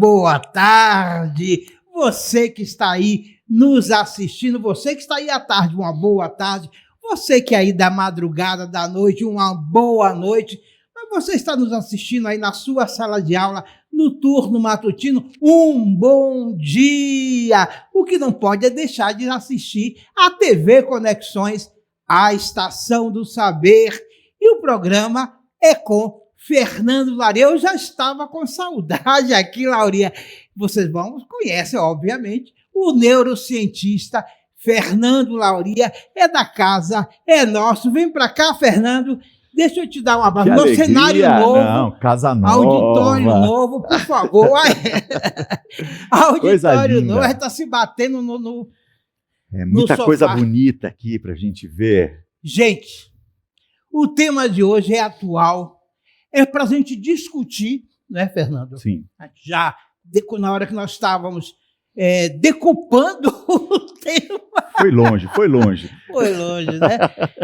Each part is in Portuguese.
boa tarde, você que está aí nos assistindo, você que está aí à tarde, uma boa tarde, você que é aí da madrugada, da noite, uma boa noite, mas você está nos assistindo aí na sua sala de aula, no turno matutino, um bom dia! O que não pode é deixar de assistir a TV Conexões, a Estação do Saber, e o programa é com Fernando Lauria. Eu já estava com saudade aqui, Lauria. Vocês conhecem, obviamente, o neurocientista Fernando Lauria. É da casa, é nosso. Vem para cá, Fernando. Deixa eu te dar um abraço. Que Meu alegria. cenário novo. Não, casa nova. Auditório novo, por favor. Auditório novo. A gente está se batendo no É muita no coisa sofá. bonita aqui para a gente ver. Gente, o tema de hoje é atual. É para a gente discutir, né, Fernando? Sim. Já na hora que nós estávamos decupando o tema. Foi longe, foi longe. Foi longe, né?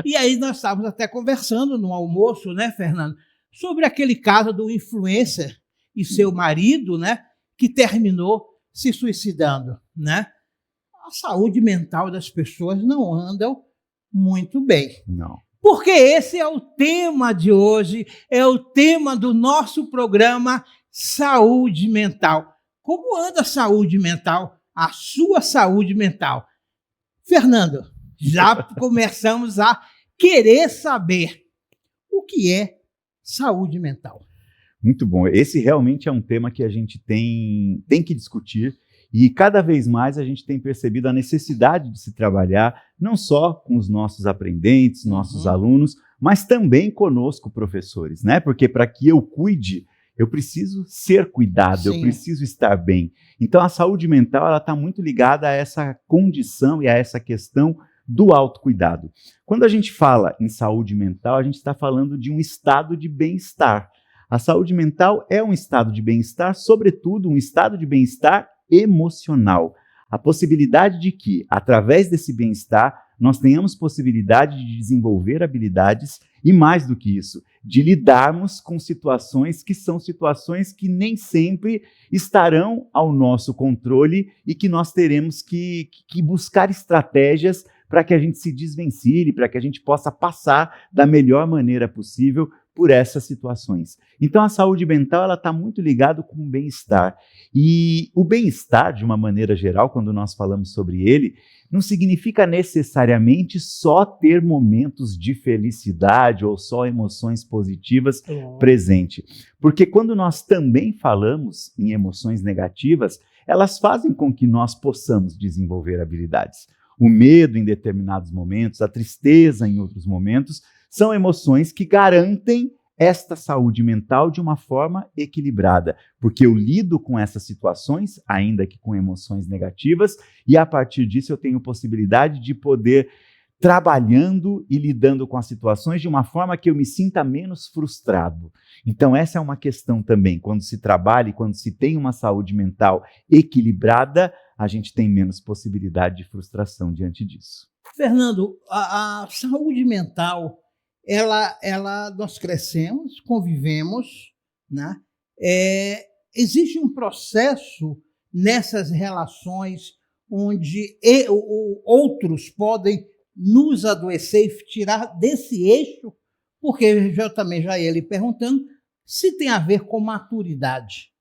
E aí nós estávamos até conversando no almoço, né, Fernando, sobre aquele caso do influencer e seu marido, né, que terminou se suicidando, né? A saúde mental das pessoas não anda muito bem. Não. Porque esse é o tema de hoje, é o tema do nosso programa Saúde Mental. Como anda a saúde mental, a sua saúde mental? Fernando, já começamos a querer saber o que é saúde mental. Muito bom. Esse realmente é um tema que a gente tem que discutir. E cada vez mais a gente tem percebido a necessidade de se trabalhar não só com os nossos aprendentes, nossos alunos, mas também conosco, professores, né? Porque para que eu cuide, eu preciso ser cuidado, Sim. Eu preciso estar bem. Então a saúde mental ela está muito ligada a essa condição e a essa questão do autocuidado. Quando a gente fala em saúde mental, a gente está falando de um estado de bem-estar. A saúde mental é um estado de bem-estar, sobretudo um estado de bem-estar emocional. A possibilidade de que, através desse bem-estar, nós tenhamos possibilidade de desenvolver habilidades e, mais do que isso, de lidarmos com situações que são situações que nem sempre estarão ao nosso controle e que nós teremos que buscar estratégias para que a gente se desvencilhe, para que a gente possa passar da melhor maneira possível por essas situações. Então a saúde mental ela está muito ligada com o bem-estar. E o bem-estar, de uma maneira geral, quando nós falamos sobre ele, não significa necessariamente só ter momentos de felicidade ou só emoções positivas presentes. Porque quando nós também falamos em emoções negativas, elas fazem com que nós possamos desenvolver habilidades. O medo em determinados momentos, a tristeza em outros momentos, são emoções que garantem esta saúde mental de uma forma equilibrada, porque eu lido com essas situações, ainda que com emoções negativas, e a partir disso eu tenho possibilidade de poder trabalhando e lidando com as situações de uma forma que eu me sinta menos frustrado. Então essa é uma questão também, quando se trabalha e quando se tem uma saúde mental equilibrada, a gente tem menos possibilidade de frustração diante disso. Fernando, a saúde mental, nós crescemos, convivemos, né? Existe um processo nessas relações onde outros podem nos adoecer e tirar desse eixo, porque eu também já ia lhe perguntando se tem a ver com maturidade,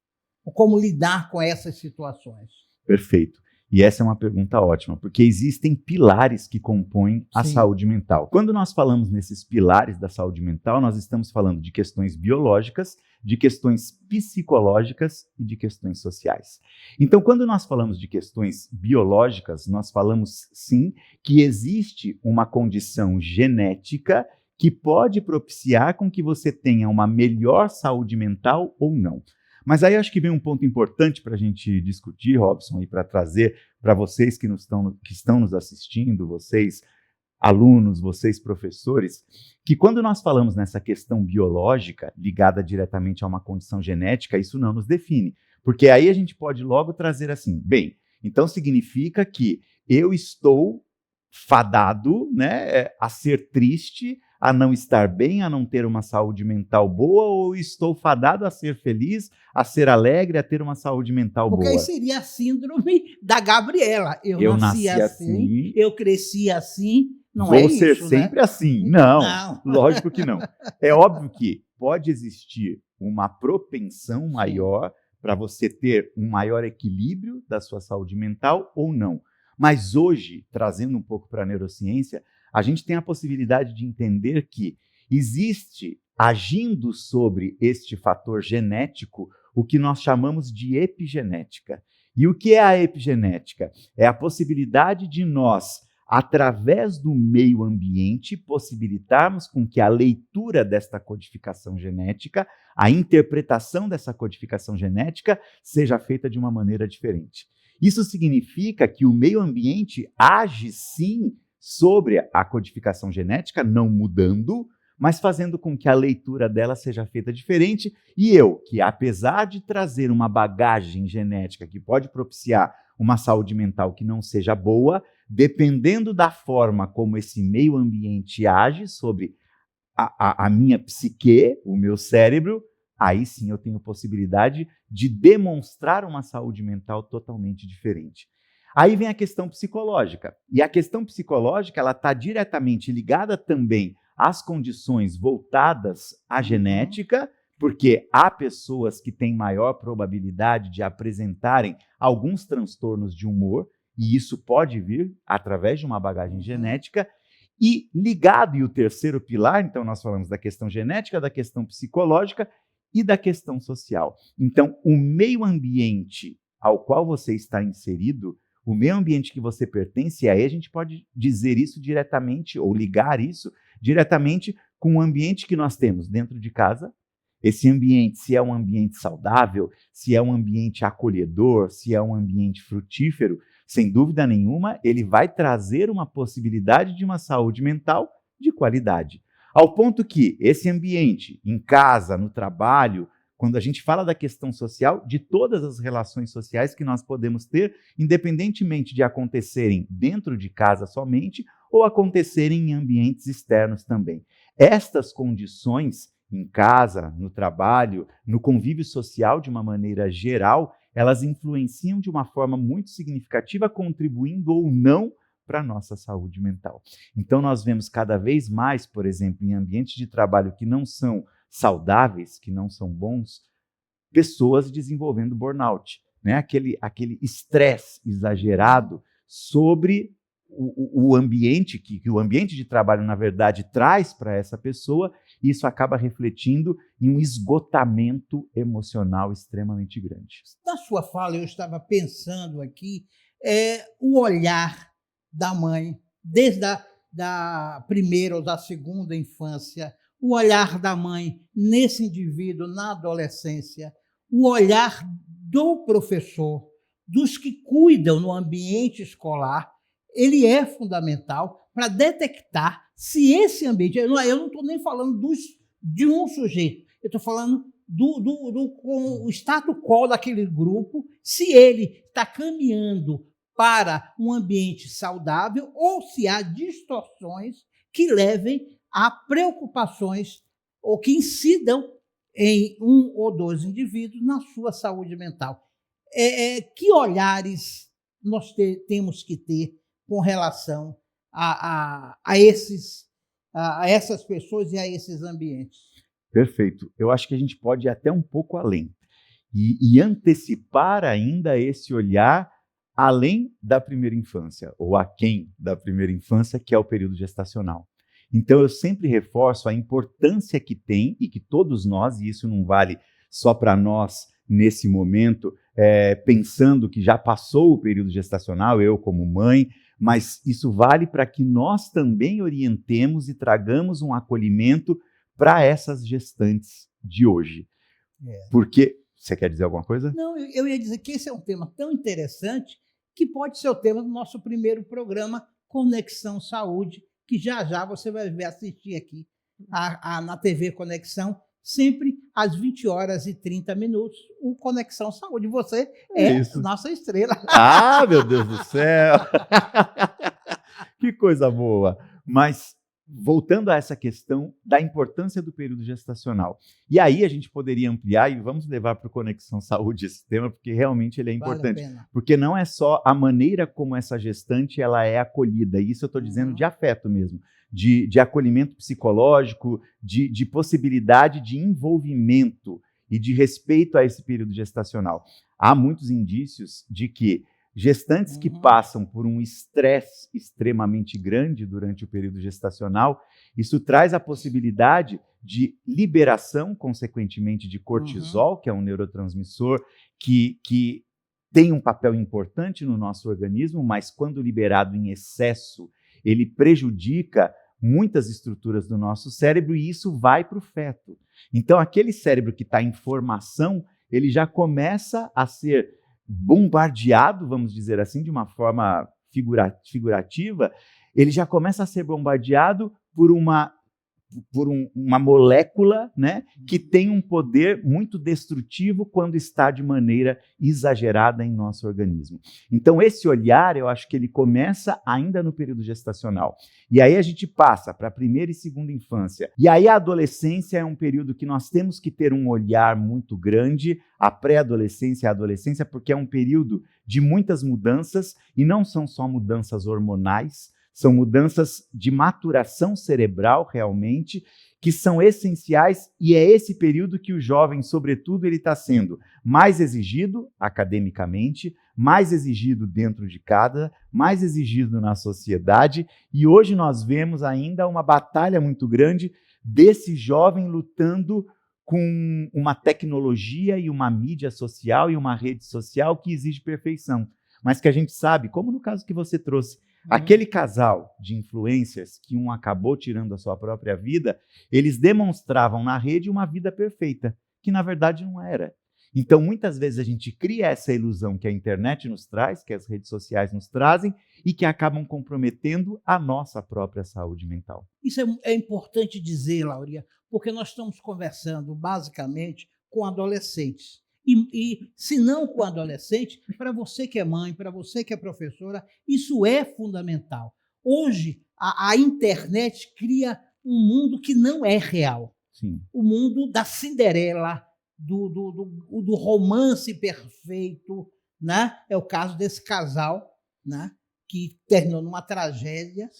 como lidar com essas situações. Perfeito. E essa é uma pergunta ótima, porque existem pilares que compõem a saúde mental. Quando nós falamos nesses pilares da saúde mental, nós estamos falando de questões biológicas, de questões psicológicas e de questões sociais. Então, quando nós falamos de questões biológicas, nós falamos, sim, que existe uma condição genética que pode propiciar com que você tenha uma melhor saúde mental ou não. Mas aí acho que vem um ponto importante para a gente discutir, Robson, e para trazer para vocês que estão nos assistindo, vocês alunos, vocês professores, que quando nós falamos nessa questão biológica ligada diretamente a uma condição genética, isso não nos define. Porque aí a gente pode logo trazer assim, bem, então significa que eu estou fadado, né, a ser triste, a não estar bem, a não ter uma saúde mental boa, ou estou fadado a ser feliz, a ser alegre, a ter uma saúde mental Porque aí boa? seria a síndrome da Gabriela. Eu Eu nasci nasci assim, assim, eu cresci assim. Não é vou ser isso, né? sempre assim. Não, Não. lógico que não. É óbvio que pode existir uma propensão Sim. maior para você ter um maior equilíbrio da sua saúde mental ou não. Mas hoje, trazendo um pouco para a neurociência, a gente tem a possibilidade de entender que existe, agindo sobre este fator genético, o que nós chamamos de epigenética. E o que é a epigenética? É a possibilidade de nós, através do meio ambiente, possibilitarmos com que a leitura desta codificação genética, a interpretação dessa codificação genética, seja feita de uma maneira diferente. Isso significa que o meio ambiente age sim sobre a codificação genética, não mudando, mas fazendo com que a leitura dela seja feita diferente. E eu, que apesar de trazer uma bagagem genética que pode propiciar uma saúde mental que não seja boa, dependendo da forma como esse meio ambiente age sobre a minha psique, o meu cérebro, aí sim eu tenho possibilidade de demonstrar uma saúde mental totalmente diferente. Aí vem a questão psicológica. E a questão psicológica ela está diretamente ligada também às condições voltadas à genética, porque há pessoas que têm maior probabilidade de apresentarem alguns transtornos de humor, e isso pode vir através de uma bagagem genética. E ligado, e o terceiro pilar, então nós falamos da questão genética, da questão psicológica e da questão social. Então, o meio ambiente ao qual você está inserido, o meio ambiente que você pertence, aí a gente pode dizer isso diretamente, ou ligar isso diretamente com o ambiente que nós temos dentro de casa. Esse ambiente, se é um ambiente saudável, se é um ambiente acolhedor, se é um ambiente frutífero, sem dúvida nenhuma, ele vai trazer uma possibilidade de uma saúde mental de qualidade. Ao ponto que esse ambiente, em casa, no trabalho, quando a gente fala da questão social, de todas as relações sociais que nós podemos ter, independentemente de acontecerem dentro de casa somente ou acontecerem em ambientes externos também. Estas condições, em casa, no trabalho, no convívio social de uma maneira geral, elas influenciam de uma forma muito significativa, contribuindo ou não para a nossa saúde mental. Então, nós vemos cada vez mais, por exemplo, em ambientes de trabalho que não são saudáveis, que não são bons, pessoas desenvolvendo burnout, né? Aquele estresse exagerado sobre o ambiente, que o ambiente de trabalho, na verdade, traz para essa pessoa, e isso acaba refletindo em um esgotamento emocional extremamente grande. Na sua fala, eu estava pensando aqui, o olhar da mãe, desde da primeira ou da segunda infância, o olhar da mãe nesse indivíduo na adolescência, o olhar do professor, dos que cuidam no ambiente escolar, ele é fundamental para detectar se esse ambiente... Eu não estou nem falando de um sujeito, eu estou falando com o status quo daquele grupo, se ele está caminhando para um ambiente saudável ou se há distorções que levem a preocupações ou que incidam em um ou dois indivíduos na sua saúde mental. Que olhares nós temos que ter com relação a essas pessoas e a esses ambientes? Perfeito. Eu acho que a gente pode ir até um pouco além e antecipar ainda esse olhar além da primeira infância, ou aquém da primeira infância, que é o período gestacional. Então, eu sempre reforço a importância que tem, e que todos nós, e isso não vale só para nós nesse momento, pensando que já passou o período gestacional, eu como mãe, mas isso vale para que nós também orientemos e tragamos um acolhimento para essas gestantes de hoje. Porque... Você quer dizer alguma coisa? Não, eu ia dizer que esse é um tema tão interessante que pode ser o tema do nosso primeiro programa, Conexão Saúde, que já você vai assistir aqui na TV Conexão, sempre às 20h30, o Conexão Saúde. Você é nossa estrela. Ah, meu Deus do céu! Que coisa boa! Mas voltando a essa questão da importância do período gestacional. E aí a gente poderia ampliar, e vamos levar para o Conexão Saúde esse tema, porque realmente ele é importante. Vale a pena. Porque não é só a maneira como essa gestante ela é acolhida, e isso eu estou dizendo de afeto mesmo, de acolhimento psicológico, de possibilidade de envolvimento e de respeito a esse período gestacional. Há muitos indícios de que gestantes que passam por um estresse extremamente grande durante o período gestacional, isso traz a possibilidade de liberação, consequentemente, de cortisol, que é um neurotransmissor que tem um papel importante no nosso organismo, mas quando liberado em excesso, ele prejudica muitas estruturas do nosso cérebro e isso vai para o feto. Então, aquele cérebro que está em formação, ele já começa a ser bombardeado, vamos dizer assim, de uma forma figurativa, ele já começa a ser bombardeado por uma molécula, né, que tem um poder muito destrutivo quando está de maneira exagerada em nosso organismo. Então, esse olhar, eu acho que ele começa ainda no período gestacional. E aí a gente passa para a primeira e segunda infância. E aí a adolescência é um período que nós temos que ter um olhar muito grande, a pré-adolescência e a adolescência, porque é um período de muitas mudanças, e não são só mudanças hormonais, são mudanças de maturação cerebral, realmente, que são essenciais, e é esse período que o jovem, sobretudo, ele está sendo mais exigido academicamente, mais exigido dentro de casa, mais exigido na sociedade, e hoje nós vemos ainda uma batalha muito grande desse jovem lutando com uma tecnologia e uma mídia social e uma rede social que exige perfeição, mas que a gente sabe, como no caso que você trouxe, aquele casal de influencers que um acabou tirando a sua própria vida, eles demonstravam na rede uma vida perfeita, que na verdade não era. Então, muitas vezes a gente cria essa ilusão que a internet nos traz, que as redes sociais nos trazem, e que acabam comprometendo a nossa própria saúde mental. Isso é importante dizer, Lauria, porque nós estamos conversando basicamente com adolescentes. E se não com adolescente, para você que é mãe, para você que é professora, isso é fundamental. Hoje, a internet cria um mundo que não é real. Sim. O mundo da Cinderela, do romance perfeito, né? É o caso desse casal, né? Que terminou numa tragédia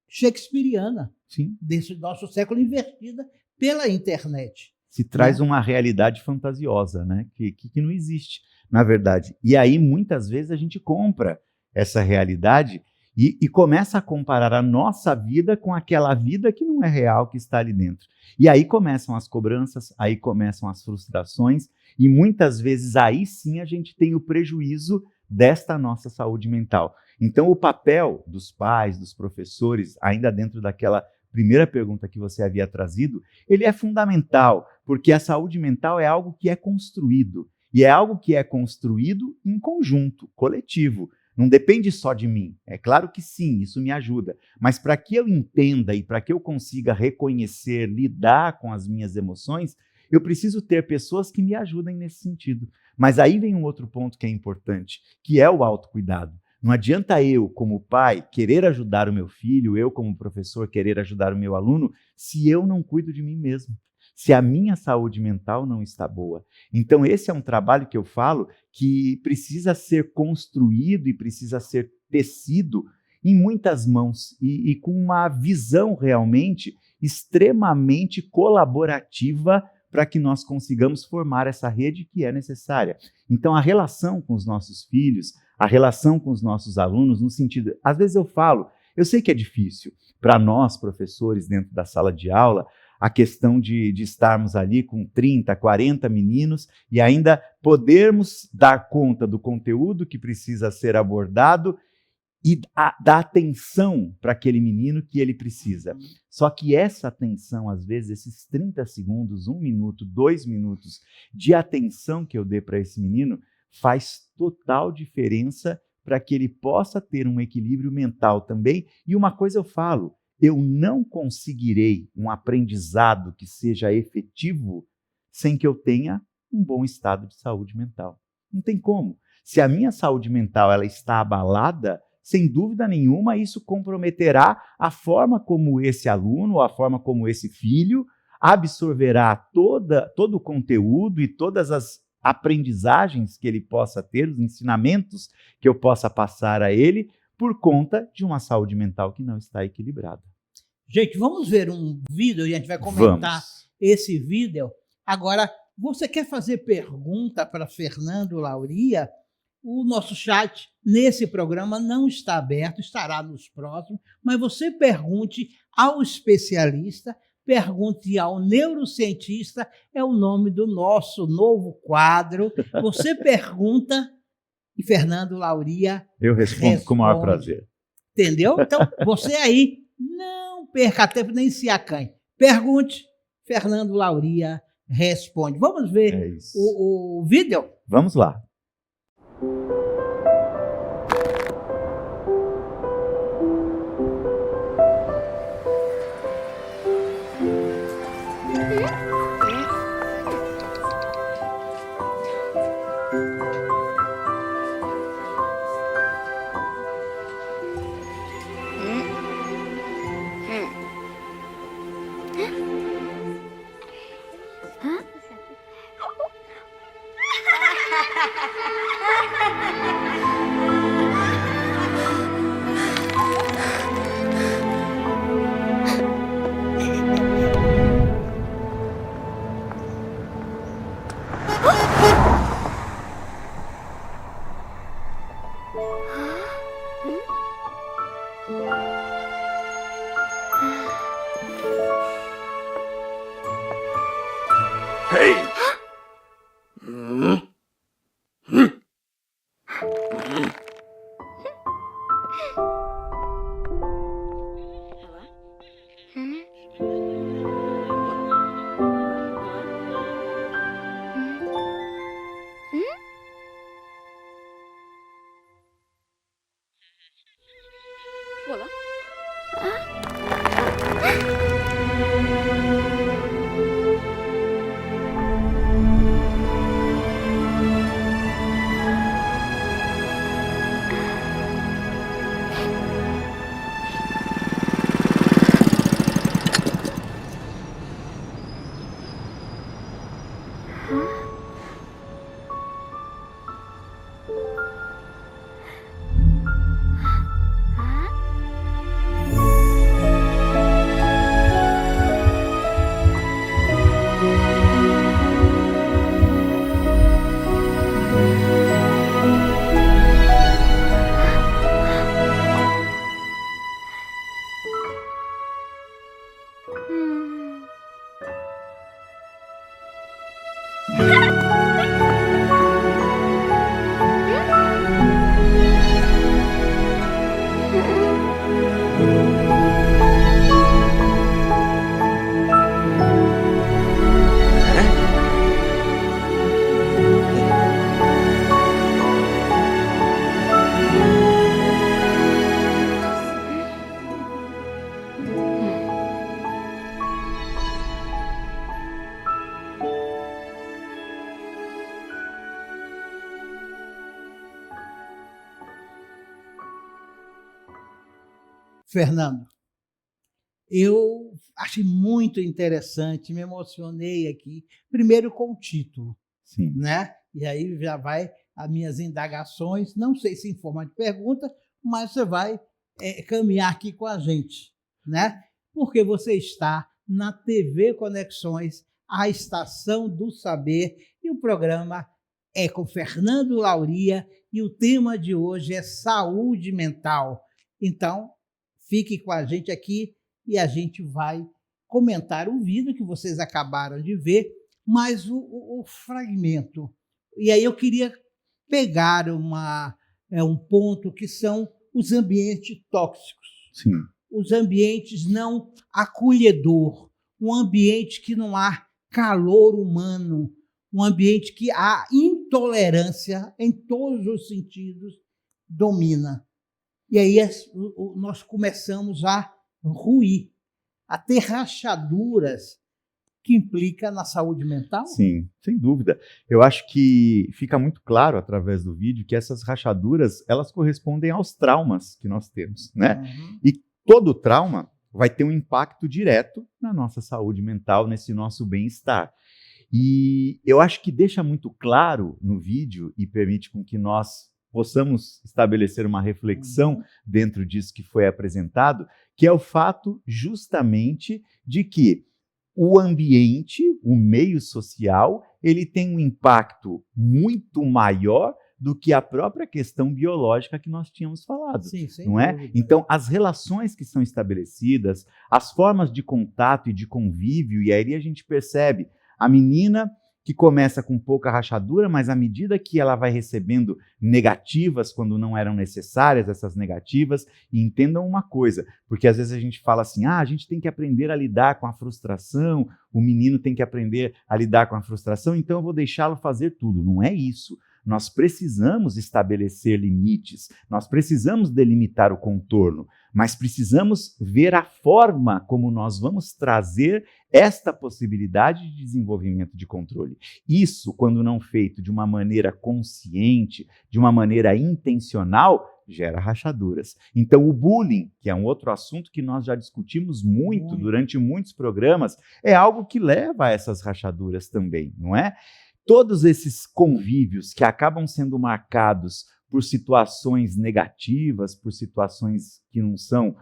shakespeariana, sim, desse nosso século, invertida pela internet. Se traz uma realidade fantasiosa, né? Que não existe, na verdade. E aí, muitas vezes, a gente compra essa realidade e começa a comparar a nossa vida com aquela vida que não é real, que está ali dentro. E aí começam as cobranças, aí começam as frustrações, e muitas vezes aí sim a gente tem o prejuízo desta nossa saúde mental. Então, o papel dos pais, dos professores, ainda dentro daquela primeira pergunta que você havia trazido, ele é fundamental, porque a saúde mental é algo que é construído, e é algo que é construído em conjunto, coletivo. Não depende só de mim. É claro que sim, isso me ajuda, mas para que eu entenda e para que eu consiga reconhecer, lidar com as minhas emoções, eu preciso ter pessoas que me ajudem nesse sentido. Mas aí vem um outro ponto que é importante, que é o autocuidado. Não adianta eu, como pai, querer ajudar o meu filho, eu, como professor, querer ajudar o meu aluno, se eu não cuido de mim mesmo, se a minha saúde mental não está boa. Então, esse é um trabalho que eu falo que precisa ser construído e precisa ser tecido em muitas mãos e com uma visão realmente extremamente colaborativa para que nós consigamos formar essa rede que é necessária. Então, a relação com os nossos filhos, a relação com os nossos alunos, no sentido... Às vezes eu falo, eu sei que é difícil para nós, professores, dentro da sala de aula, a questão de estarmos ali com 30, 40 meninos e ainda podermos dar conta do conteúdo que precisa ser abordado e dar atenção para aquele menino que ele precisa. Só que essa atenção, às vezes, esses 30 segundos, 1 minuto, 2 minutos de atenção que eu dê para esse menino, faz total diferença para que ele possa ter um equilíbrio mental também. E uma coisa eu falo, eu não conseguirei um aprendizado que seja efetivo sem que eu tenha um bom estado de saúde mental. Não tem como. Se a minha saúde mental ela está abalada, sem dúvida nenhuma, isso comprometerá a forma esse aluno, a forma como esse filho absorverá todo o conteúdo e todas as aprendizagens que ele possa ter, os ensinamentos que eu possa passar a ele, por conta de uma saúde mental que não está equilibrada. Gente, vamos ver um vídeo e a gente vai comentar esse vídeo. Agora, você quer fazer pergunta para Fernando Lauria? O nosso chat nesse programa não está aberto, estará nos próximos, mas você pergunte ao especialista, pergunte ao neurocientista, é o nome do nosso novo quadro. Você pergunta e Fernando Lauria eu respondo com o maior prazer. Entendeu? Então, você aí, não perca tempo nem se acanhe. Pergunte, Fernando Lauria responde. Vamos ver o vídeo? Vamos lá. Fernando, eu achei muito interessante, me emocionei aqui, primeiro com o título, Sim. né? E aí já vai as minhas indagações, não sei se em forma de pergunta, mas você vai caminhar aqui com a gente, né? Porque você está na TV Conexões, a Estação do Saber, e o programa é com Fernando Lauria, e o tema de hoje é saúde mental. Então, fique com a gente aqui e a gente vai comentar o vídeo que vocês acabaram de ver, mas o fragmento. E aí eu queria pegar um ponto que são os ambientes tóxicos. Sim. Os ambientes não acolhedor, um ambiente que não há calor humano, um ambiente que a intolerância, em todos os sentidos, domina. E aí nós começamos a ruir, a ter rachaduras que implica na saúde mental? Sim, sem dúvida. Eu acho que fica muito claro através do vídeo que essas rachaduras, elas correspondem aos traumas que nós temos, né? Uhum. E todo trauma vai ter um impacto direto na nossa saúde mental, nesse nosso bem-estar. E eu acho que deixa muito claro no vídeo e permite com que nós possamos estabelecer uma reflexão dentro disso que foi apresentado, que é o fato justamente de que o ambiente, o meio social, ele tem um impacto muito maior do que a própria questão biológica que nós tínhamos falado, Sim, sem não é? dúvida. Então, as relações que são estabelecidas, as formas de contato e de convívio, e aí a gente percebe a menina que começa com pouca rachadura, mas à medida que ela vai recebendo negativas quando não eram necessárias, essas negativas, e entendam uma coisa, porque às vezes a gente fala assim, a gente tem que aprender a lidar com a frustração, o menino tem que aprender a lidar com a frustração, então eu vou deixá-lo fazer tudo. Não é isso. Nós precisamos estabelecer limites, nós precisamos delimitar o contorno, mas precisamos ver a forma como nós vamos trazer esta possibilidade de desenvolvimento de controle. Isso, quando não feito de uma maneira consciente, de uma maneira intencional, gera rachaduras. Então, o bullying, que é um outro assunto que nós já discutimos muito durante muitos programas, é algo que leva a essas rachaduras também, não é? Todos esses convívios que acabam sendo marcados por situações negativas, por situações que não são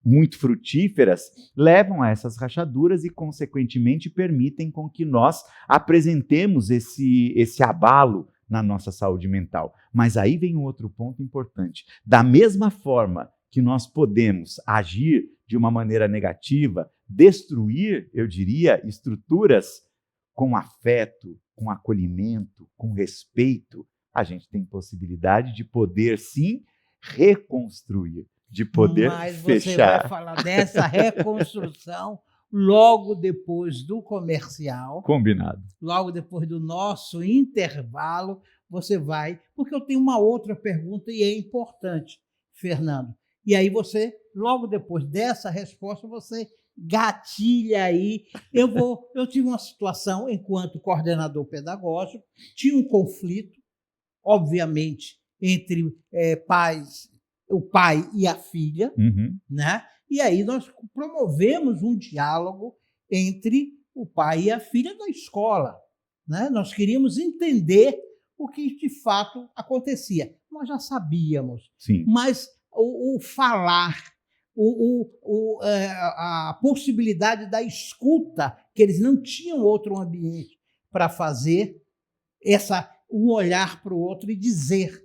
muito frutíferas, levam a essas rachaduras e, consequentemente, permitem com que nós apresentemos esse abalo na nossa saúde mental. Mas aí vem um outro ponto importante. Da mesma forma que nós podemos agir de uma maneira negativa, destruir, eu diria, estruturas com afeto, com acolhimento, com respeito, a gente tem possibilidade de poder, sim, reconstruir, de poder Mas fechar. você vai falar dessa reconstrução logo depois do comercial. Combinado. Logo depois do nosso intervalo, você vai... Porque eu tenho uma outra pergunta e é importante, Fernando. E aí você, logo depois dessa resposta, você gatilha aí. Eu tive uma situação, enquanto coordenador pedagógico, tinha um conflito, obviamente, entre o pai e a filha, né? E aí nós promovemos um diálogo entre o pai e a filha da escola, né? Nós queríamos entender o que de fato acontecia. Nós já sabíamos, Sim. mas o falar, a possibilidade da escuta, que eles não tinham outro ambiente para fazer, um olhar para o outro e dizer.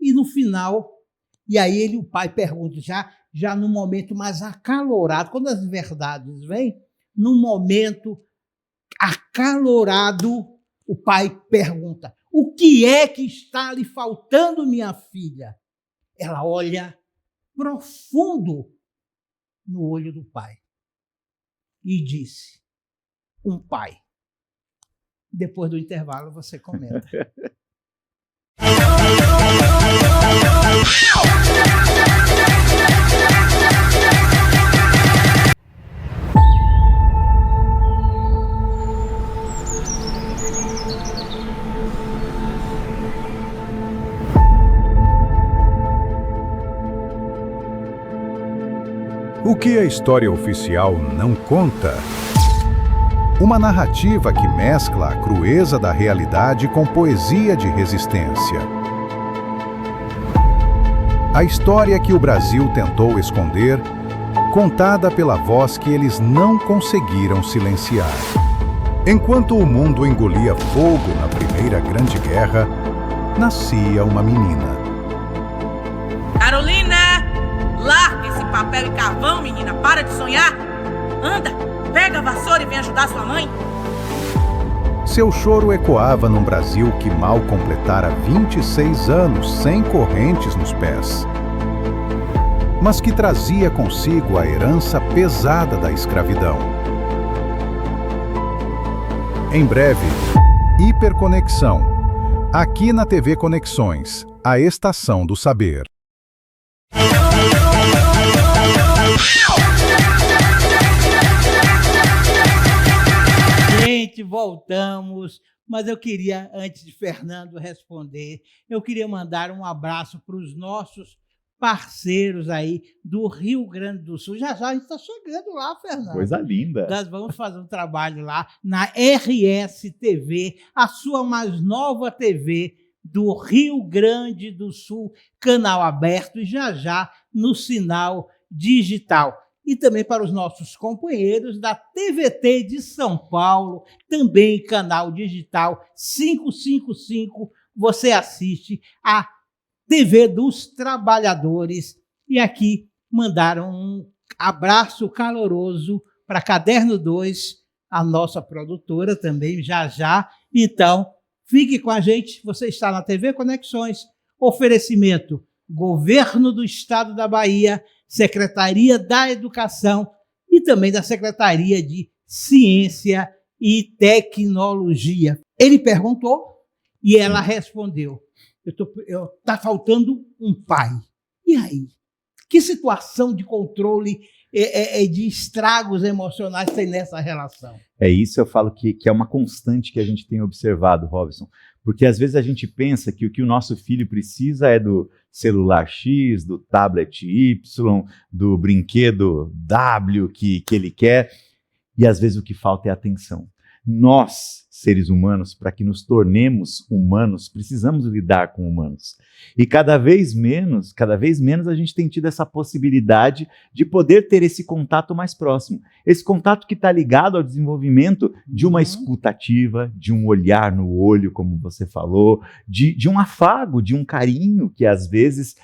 E no final, e aí o pai pergunta, já no momento mais acalorado, quando as verdades vêm, num momento acalorado, o pai pergunta, o que é que está lhe faltando, minha filha? Ela olha profundo no olho do pai e disse, um pai. Depois do intervalo você comenta. O que a história oficial não conta? Uma narrativa que mescla a crueza da realidade com poesia de resistência. A história que o Brasil tentou esconder, contada pela voz que eles não conseguiram silenciar. Enquanto o mundo engolia fogo na Primeira Grande Guerra, nascia uma menina. Carolina! Larga esse papel e carvão, menina! Para de sonhar! Anda! Pega a vassoura e vem ajudar sua mãe! Seu choro ecoava num Brasil que mal completara 26 anos sem correntes nos pés, mas que trazia consigo a herança pesada da escravidão. Em breve, Hiperconexão, aqui na TV Conexões, a estação do saber. voltamos, mas eu queria, antes de Fernando responder, eu queria mandar um abraço para os nossos parceiros aí do Rio Grande do Sul. Já já a gente está chegando lá, Fernando. Coisa linda. Nós vamos fazer um trabalho lá na RS-TV, a sua mais nova TV do Rio Grande do Sul, canal aberto e já no sinal digital. E também para os nossos companheiros da TVT de São Paulo, também canal digital 555, você assiste a TV dos Trabalhadores. E aqui mandaram um abraço caloroso para Caderno 2, a nossa produtora também, já. Então, fique com a gente, você está na TV Conexões, oferecimento Governo do Estado da Bahia, Secretaria da Educação e também da Secretaria de Ciência e Tecnologia. Ele perguntou e ela respondeu: está faltando um pai. E aí? Que situação de controle de estragos emocionais tem nessa relação? É isso, eu falo que é uma constante que a gente tem observado, Robson, porque às vezes a gente pensa que o que o nosso filho precisa é do celular X, do tablet Y, do brinquedo W que ele quer, e às vezes o que falta é atenção. Nós, seres humanos, para que nos tornemos humanos, precisamos lidar com humanos. E cada vez menos a gente tem tido essa possibilidade de poder ter esse contato mais próximo. Esse contato que está ligado ao desenvolvimento de uma escuta ativa, de um olhar no olho, como você falou, de um afago, de um carinho que às vezes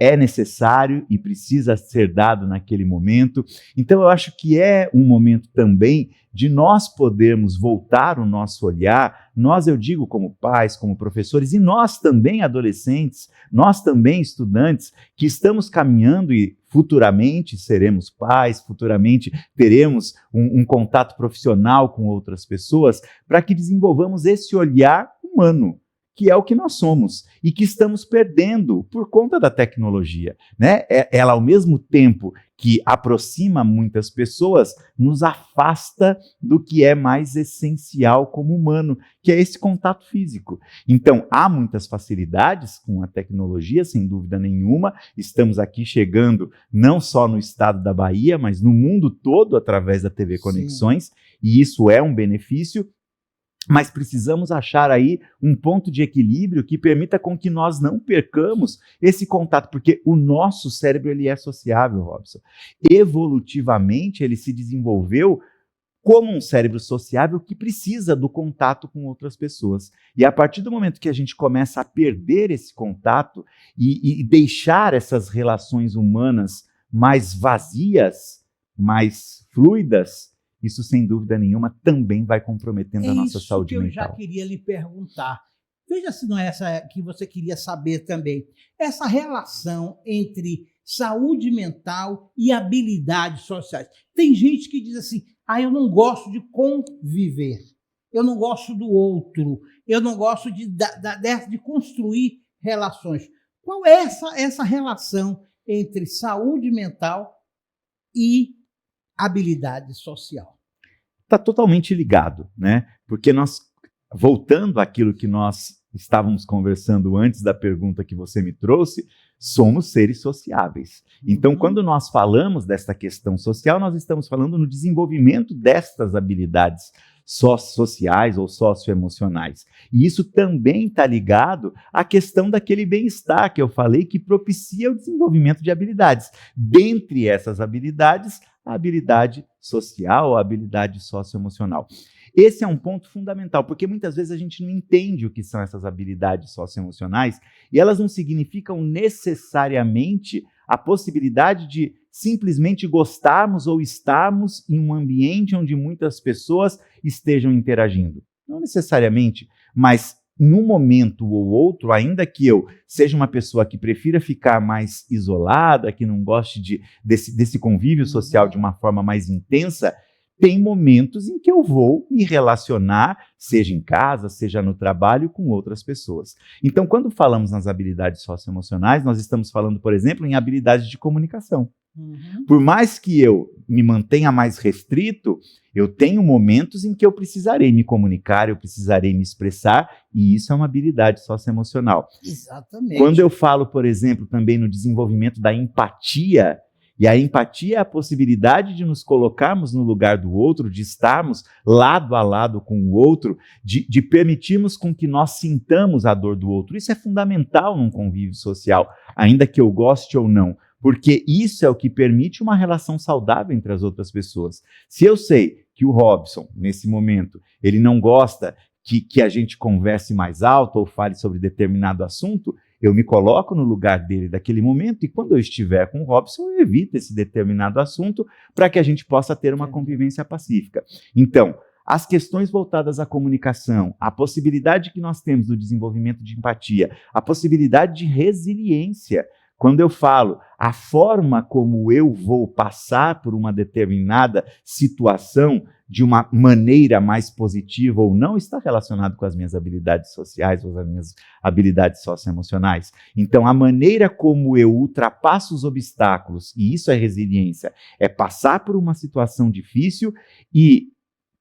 é necessário e precisa ser dado naquele momento. Então, eu acho que é um momento também de nós podermos voltar o nosso olhar, nós, eu digo, como pais, como professores, e nós também adolescentes, nós também estudantes, que estamos caminhando e futuramente seremos pais, futuramente teremos um contato profissional com outras pessoas, para que desenvolvamos esse olhar humano, que é o que nós somos e que estamos perdendo por conta da tecnologia, né? Ela, ao mesmo tempo que aproxima muitas pessoas, nos afasta do que é mais essencial como humano, que é esse contato físico. Então, há muitas facilidades com a tecnologia, sem dúvida nenhuma. Estamos aqui chegando não só no estado da Bahia, mas no mundo todo através da TV Conexões, sim, e isso é um benefício. Mas precisamos achar aí um ponto de equilíbrio que permita com que nós não percamos esse contato, porque o nosso cérebro ele é sociável, Robson. Evolutivamente, ele se desenvolveu como um cérebro sociável que precisa do contato com outras pessoas. E a partir do momento que a gente começa a perder esse contato e deixar essas relações humanas mais vazias, mais fluidas, isso, sem dúvida nenhuma, também vai comprometendo a nossa saúde mental. É isso que eu já queria lhe perguntar. Veja se não é essa que você queria saber também. Essa relação entre saúde mental e habilidades sociais. Tem gente que diz assim, eu não gosto de conviver, eu não gosto do outro, eu não gosto de construir relações. Qual é essa relação entre saúde mental e habilidade social? Está totalmente ligado, né? Porque nós, voltando àquilo que nós estávamos conversando antes da pergunta que você me trouxe, somos seres sociáveis. Então, quando nós falamos desta questão social, nós estamos falando no desenvolvimento destas habilidades sociais ou socioemocionais. E isso também está ligado à questão daquele bem-estar que eu falei, que propicia o desenvolvimento de habilidades. Dentre essas habilidades, a habilidade social, a habilidade socioemocional. Esse é um ponto fundamental, porque muitas vezes a gente não entende o que são essas habilidades socioemocionais e elas não significam necessariamente a possibilidade de simplesmente gostarmos ou estarmos em um ambiente onde muitas pessoas estejam interagindo. Não necessariamente, mas num momento ou outro, ainda que eu seja uma pessoa que prefira ficar mais isolada, que não goste desse convívio social de uma forma mais intensa, tem momentos em que eu vou me relacionar, seja em casa, seja no trabalho, com outras pessoas. Então, quando falamos nas habilidades socioemocionais, nós estamos falando, por exemplo, em habilidades de comunicação. Uhum. Por mais que eu me mantenha mais restrito, eu tenho momentos em que eu precisarei me comunicar, eu precisarei me expressar, e isso é uma habilidade socioemocional. Exatamente. Quando eu falo, por exemplo, também no desenvolvimento da empatia, e a empatia é a possibilidade de nos colocarmos no lugar do outro, de estarmos lado a lado com o outro, de permitirmos com que nós sintamos a dor do outro. Isso é fundamental num convívio social, ainda que eu goste ou não, porque isso é o que permite uma relação saudável entre as outras pessoas. Se eu sei que o Robson, nesse momento, ele não gosta que a gente converse mais alto ou fale sobre determinado assunto, eu me coloco no lugar dele daquele momento e quando eu estiver com o Robson, eu evito esse determinado assunto para que a gente possa ter uma convivência pacífica. Então, as questões voltadas à comunicação, a possibilidade que nós temos do desenvolvimento de empatia, a possibilidade de resiliência. Quando eu falo a forma como eu vou passar por uma determinada situação de uma maneira mais positiva ou não, está relacionado com as minhas habilidades sociais ou as minhas habilidades socioemocionais. Então, a maneira como eu ultrapasso os obstáculos, e isso é resiliência, é passar por uma situação difícil e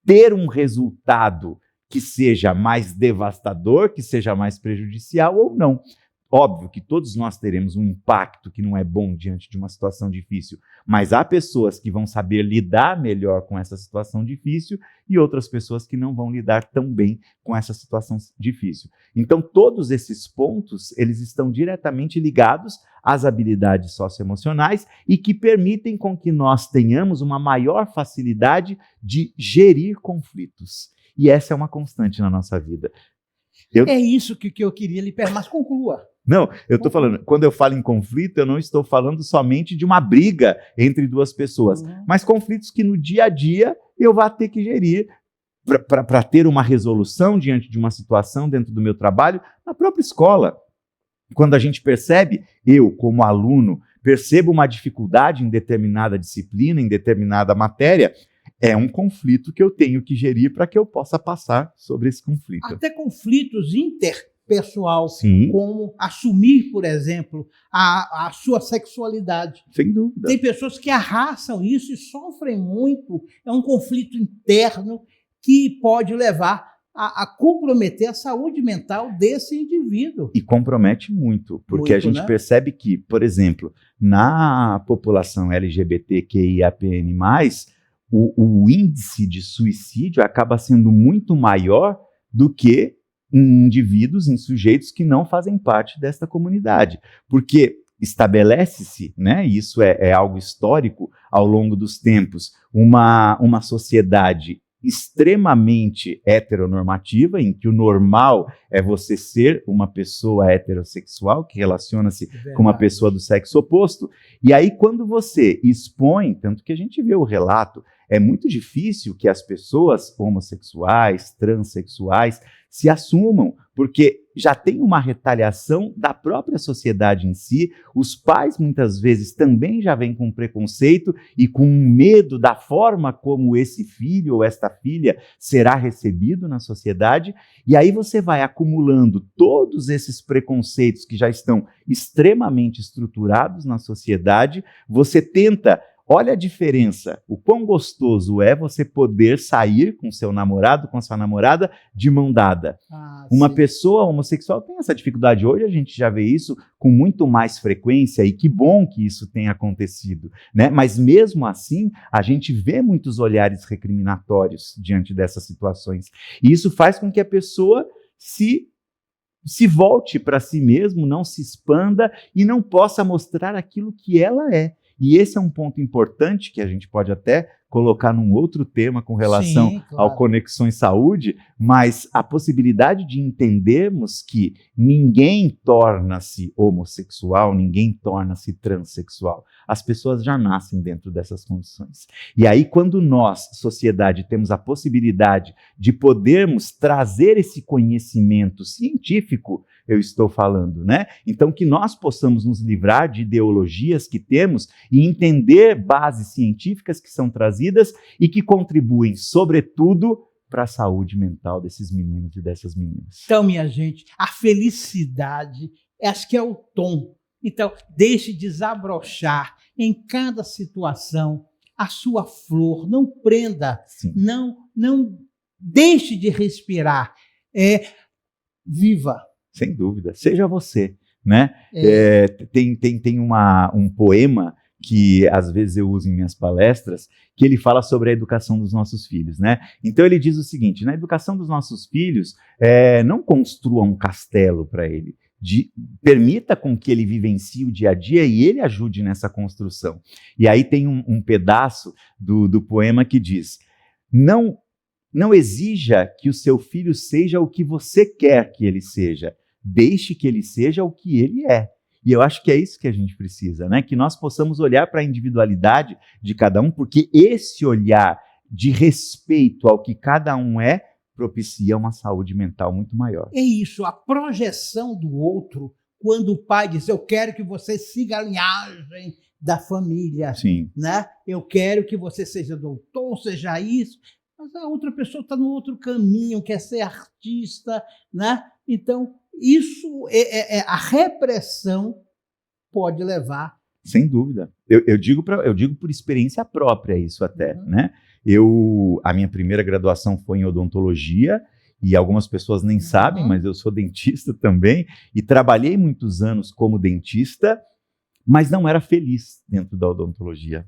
ter um resultado que seja mais devastador, que seja mais prejudicial ou não. Óbvio que todos nós teremos um impacto que não é bom diante de uma situação difícil, mas há pessoas que vão saber lidar melhor com essa situação difícil e outras pessoas que não vão lidar tão bem com essa situação difícil. Então, todos esses pontos, eles estão diretamente ligados às habilidades socioemocionais e que permitem com que nós tenhamos uma maior facilidade de gerir conflitos. E essa é uma constante na nossa vida. É isso que eu queria lhe perguntar, mas conclua. Não, eu estou falando, quando eu falo em conflito, eu não estou falando somente de uma briga entre duas pessoas, mas conflitos que no dia a dia eu vou ter que gerir para ter uma resolução diante de uma situação dentro do meu trabalho, na própria escola. Quando a gente percebe, eu como aluno, percebo uma dificuldade em determinada disciplina, em determinada matéria, é um conflito que eu tenho que gerir para que eu possa passar sobre esse conflito. Até conflitos interpessoal, Sim. Como assumir, por exemplo, a sua sexualidade. Sem dúvida. Tem pessoas que arrastam isso e sofrem muito. É um conflito interno que pode levar a comprometer a saúde mental desse indivíduo. E compromete muito, porque a gente percebe que, por exemplo, na população LGBTQIAPN+, o índice de suicídio acaba sendo muito maior do que em indivíduos, em sujeitos que não fazem parte desta comunidade. Porque estabelece-se, né, isso é algo histórico ao longo dos tempos, uma sociedade extremamente heteronormativa, em que o normal é você ser uma pessoa heterossexual, que relaciona-se com uma pessoa do sexo oposto, e aí quando você expõe, tanto que a gente vê o relato, é muito difícil que as pessoas homossexuais, transexuais, se assumam, porque já tem uma retaliação da própria sociedade em si, os pais muitas vezes também já vêm com preconceito e com medo da forma como esse filho ou esta filha será recebido na sociedade, e aí você vai acumulando todos esses preconceitos que já estão extremamente estruturados na sociedade, você tenta. Olha a diferença, o quão gostoso é você poder sair com seu namorado, com sua namorada, de mão dada. Uma pessoa homossexual tem essa dificuldade. Hoje a gente já vê isso com muito mais frequência e que bom que isso tenha acontecido, né? Mas mesmo assim, a gente vê muitos olhares recriminatórios diante dessas situações. E isso faz com que a pessoa se volte para si mesmo, não se expanda e não possa mostrar aquilo que ela é. E esse é um ponto importante que a gente pode até colocar num outro tema com relação ao Conexões Saúde, mas a possibilidade de entendermos que ninguém torna-se homossexual, ninguém torna-se transexual. As pessoas já nascem dentro dessas condições. E aí, quando nós, sociedade, temos a possibilidade de podermos trazer esse conhecimento científico, eu estou falando, né? Então, que nós possamos nos livrar de ideologias que temos e entender bases científicas que são trazidas e que contribuem, sobretudo, para a saúde mental desses meninos e dessas meninas. Então, minha gente, a felicidade, acho que é o tom Então, deixe desabrochar em cada situação a sua flor. Não prenda, Sim. não deixe de respirar. Viva. Sem dúvida. Seja você, né? É. Tem um poema que às vezes eu uso em minhas palestras, que ele fala sobre a educação dos nossos filhos, né? Então ele diz o seguinte: na educação dos nossos filhos, não construa um castelo para ele, permita com que ele vivencie o dia a dia e ele ajude nessa construção. E aí tem um pedaço do poema que diz: não exija que o seu filho seja o que você quer que ele seja, deixe que ele seja o que ele é. E eu acho que é isso que a gente precisa, né? Que nós possamos olhar para a individualidade de cada um, porque esse olhar de respeito ao que cada um é propicia uma saúde mental muito maior. É isso, a projeção do outro, quando o pai diz: eu quero que você siga a linhagem da família, Sim. né? Eu quero que você seja doutor, seja isso, mas a outra pessoa está no outro caminho, quer ser artista, né? Então, isso a repressão pode levar. Sem dúvida. Eu digo por experiência própria isso até, né? A minha primeira graduação foi em odontologia, e algumas pessoas nem sabem, mas eu sou dentista também, e trabalhei muitos anos como dentista, mas não era feliz dentro da odontologia.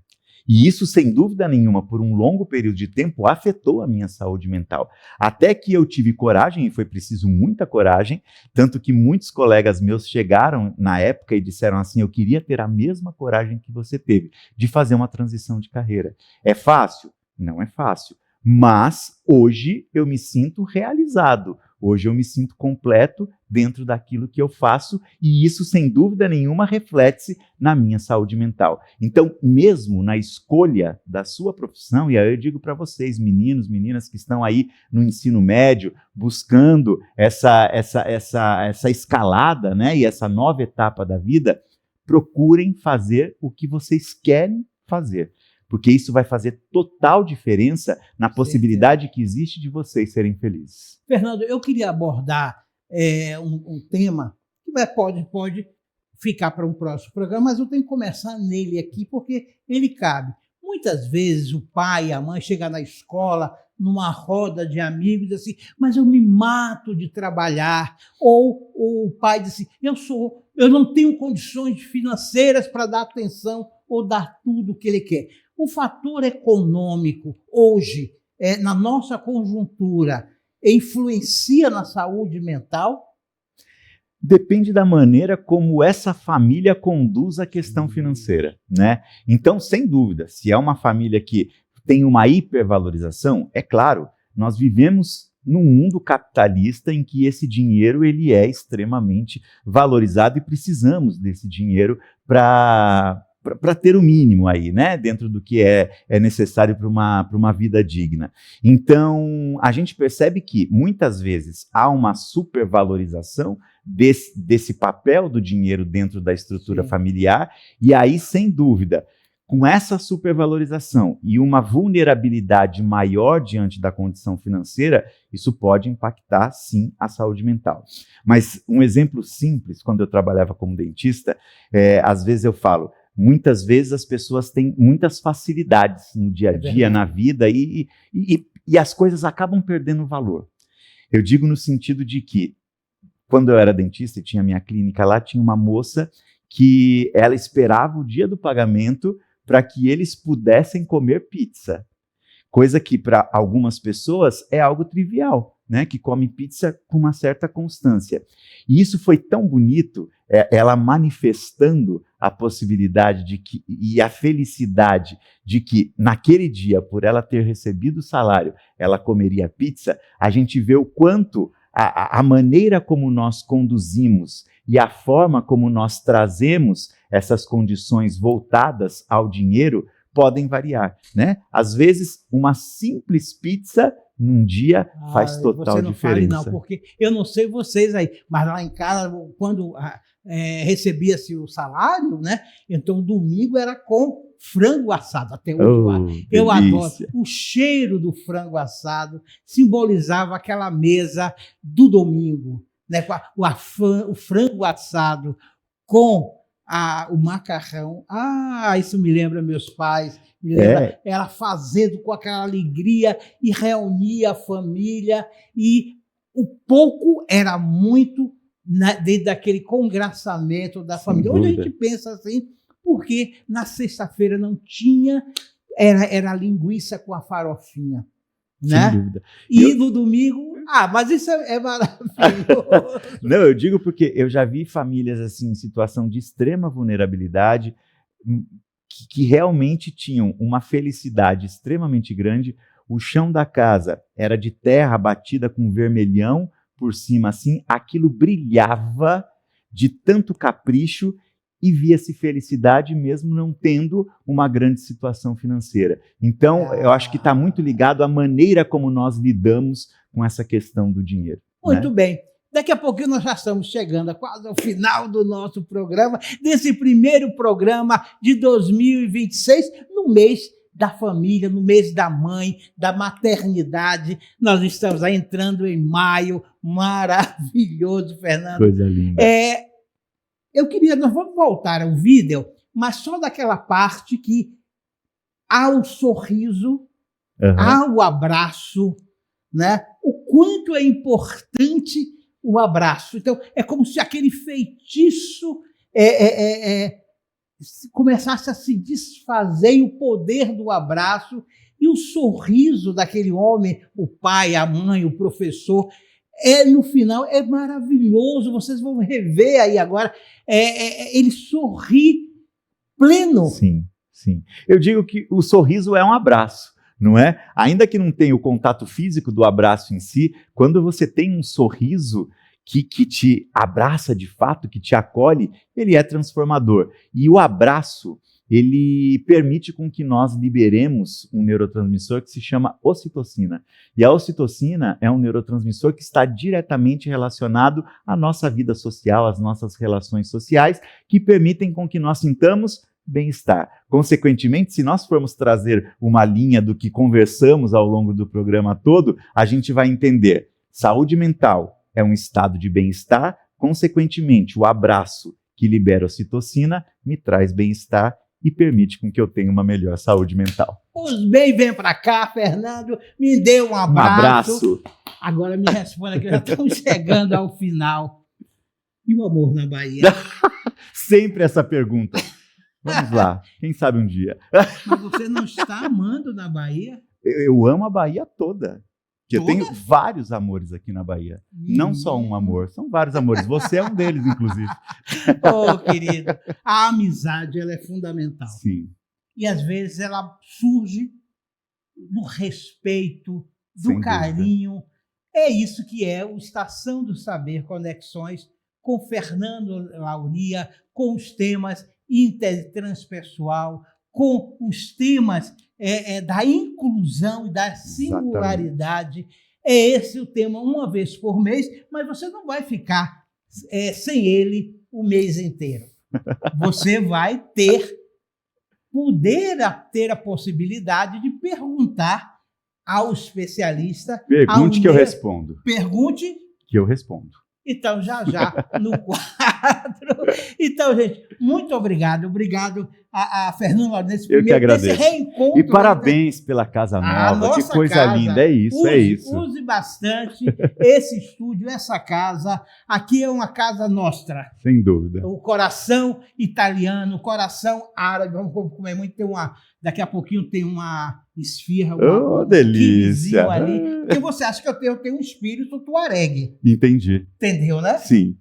E isso, sem dúvida nenhuma, por um longo período de tempo, afetou a minha saúde mental. Até que eu tive coragem, e foi preciso muita coragem, tanto que muitos colegas meus chegaram na época e disseram assim: eu queria ter a mesma coragem que você teve, de fazer uma transição de carreira. É fácil? Não é fácil. Mas hoje eu me sinto realizado. Hoje eu me sinto completo dentro daquilo que eu faço, e isso, sem dúvida nenhuma, reflete-se na minha saúde mental. Então, mesmo na escolha da sua profissão, e aí eu digo para vocês, meninos, meninas que estão aí no ensino médio, buscando essa escalada, né, e essa nova etapa da vida, procurem fazer o que vocês querem fazer, porque isso vai fazer total diferença na possibilidade que existe de vocês serem felizes. Fernando, eu queria abordar um tema que pode ficar para um próximo programa, mas eu tenho que começar nele aqui, porque ele cabe. Muitas vezes o pai e a mãe chegam na escola, numa roda de amigos, e dizem assim: mas eu me mato de trabalhar. Ou o pai diz assim: eu não tenho condições financeiras para dar atenção ou dar tudo o que ele quer. O fator econômico, hoje, na nossa conjuntura, influencia na saúde mental? Depende da maneira como essa família conduz a questão financeira, né? Então, sem dúvida, se é uma família que tem uma hipervalorização, é claro, nós vivemos num mundo capitalista em que esse dinheiro ele é extremamente valorizado e precisamos desse dinheiro para ter o mínimo aí, né, dentro do que é necessário para uma vida digna. Então, a gente percebe que, muitas vezes, há uma supervalorização desse papel do dinheiro dentro da estrutura familiar, e aí, sem dúvida, com essa supervalorização e uma vulnerabilidade maior diante da condição financeira, isso pode impactar, sim, a saúde mental. Mas um exemplo simples, quando eu trabalhava como dentista, às vezes eu falo: muitas vezes as pessoas têm muitas facilidades no dia a dia, na vida, e as coisas acabam perdendo valor. Eu digo no sentido de que, quando eu era dentista e tinha minha clínica lá, tinha uma moça que ela esperava o dia do pagamento para que eles pudessem comer pizza. Coisa que, para algumas pessoas, é algo trivial, né? Que come pizza com uma certa constância. E isso foi tão bonito, ela manifestando a possibilidade de que, e a felicidade de que, naquele dia, por ela ter recebido o salário, ela comeria pizza. A gente vê o quanto a maneira como nós conduzimos e a forma como nós trazemos essas condições voltadas ao dinheiro podem variar, né? Às vezes, uma simples pizza num dia faz total você não diferença. Fale, não, porque eu não sei vocês aí, mas lá em casa, quando recebia-se o salário, né? Então, domingo era com frango assado. Até hoje eu adoro. O cheiro do frango assado simbolizava aquela mesa do domingo, né? O frango assado com o macarrão. Isso me lembra meus pais. Me lembra ela fazendo com aquela alegria e reunia a família. E o pouco era muito dentro daquele congraçamento da família. Hoje a gente pensa assim, porque na sexta-feira não tinha, era linguiça com a farofinha. Né? Sem dúvida. E no domingo, mas isso é maravilhoso. Não, eu digo porque eu já vi famílias assim em situação de extrema vulnerabilidade que realmente tinham uma felicidade extremamente grande. O chão da casa era de terra batida com vermelhão por cima, assim, aquilo brilhava de tanto capricho e via-se felicidade mesmo não tendo uma grande situação financeira. Então, eu acho que está muito ligado à maneira como nós lidamos com essa questão do dinheiro. Muito bem. Daqui a pouquinho nós já estamos chegando quase ao final do nosso programa, desse primeiro programa de 2026, no mês da família, no mês da mãe, da maternidade. Nós estamos aí entrando em maio, maravilhoso, Fernando. Coisa linda. Nós vamos voltar ao vídeo, mas só daquela parte que há o sorriso, há o abraço, né? O quanto é importante o abraço. Então, é como se aquele feitiço começasse a se desfazer, e o poder do abraço e o sorriso daquele homem, o pai, a mãe, o professor, no final é maravilhoso. Vocês vão rever aí agora, ele sorri pleno. Sim, sim. Eu digo que o sorriso é um abraço, não é? Ainda que não tenha o contato físico do abraço em si, quando você tem um sorriso que te abraça de fato, que te acolhe, ele é transformador. E o abraço, ele permite com que nós liberemos um neurotransmissor que se chama ocitocina. E a ocitocina é um neurotransmissor que está diretamente relacionado à nossa vida social, às nossas relações sociais, que permitem com que nós sintamos bem-estar. Consequentemente, se nós formos trazer uma linha do que conversamos ao longo do programa todo, a gente vai entender: saúde mental é um estado de bem-estar, consequentemente, o abraço que libera ocitocina me traz bem-estar e permite com que eu tenha uma melhor saúde mental. Os bem, vem para cá, Fernando, me dê um abraço. Um abraço. Agora me responda, que já estamos chegando ao final. E o amor na Bahia? Sempre essa pergunta. Vamos lá, quem sabe um dia. Mas você não está amando na Bahia? Eu amo a Bahia toda. Eu tenho vários amores aqui na Bahia. Não só um amor, são vários amores. Você é um deles, inclusive. Querido, a amizade, ela é fundamental. Sim. E às vezes ela surge do respeito, do carinho. É isso que é o Estação do Saber Conexões com Fernando Lauria, com os temas intertranspessoal, com os temas da inclusão e da singularidade. Exatamente. É esse o tema, uma vez por mês, mas você não vai ficar sem ele o mês inteiro. Você vai poder ter a possibilidade de perguntar ao especialista. Pergunte que eu respondo. Pergunte que eu respondo. Então, já no quadro. Então, gente, muito obrigado. Obrigado a Fernando Lauria nesse primeiro reencontro. E parabéns pela casa nova. Que coisa casa, linda. É isso, é isso. Use bastante esse estúdio, essa casa. Aqui é uma casa nostra. Sem dúvida. O coração italiano, o coração árabe. Vamos comer muito. Daqui a pouquinho tem uma esfirra. Delícia. Ali. Porque você acha que eu tenho um espírito tuaregue. Entendi. Entendeu, né? Sim.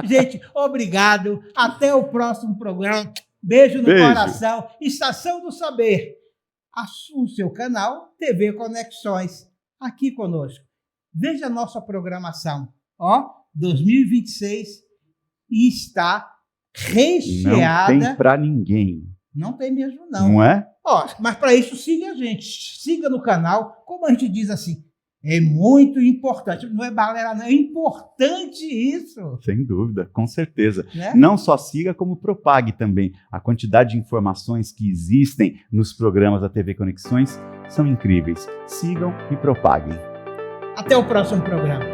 Gente, obrigado. Até o próximo programa. Beijo no coração. Estação do Saber. O seu canal TV Conexões. Aqui conosco. Veja a nossa programação. 2026 está recheada. Não tem para ninguém. Não tem mesmo, não. Não é? Mas para isso, siga a gente. Siga no canal. Como a gente diz assim, é muito importante. Não é balela, não. É importante isso. Sem dúvida, com certeza. Né? Não só siga, como propague também. A quantidade de informações que existem nos programas da TV Conexões são incríveis. Sigam e propaguem. Até o próximo programa.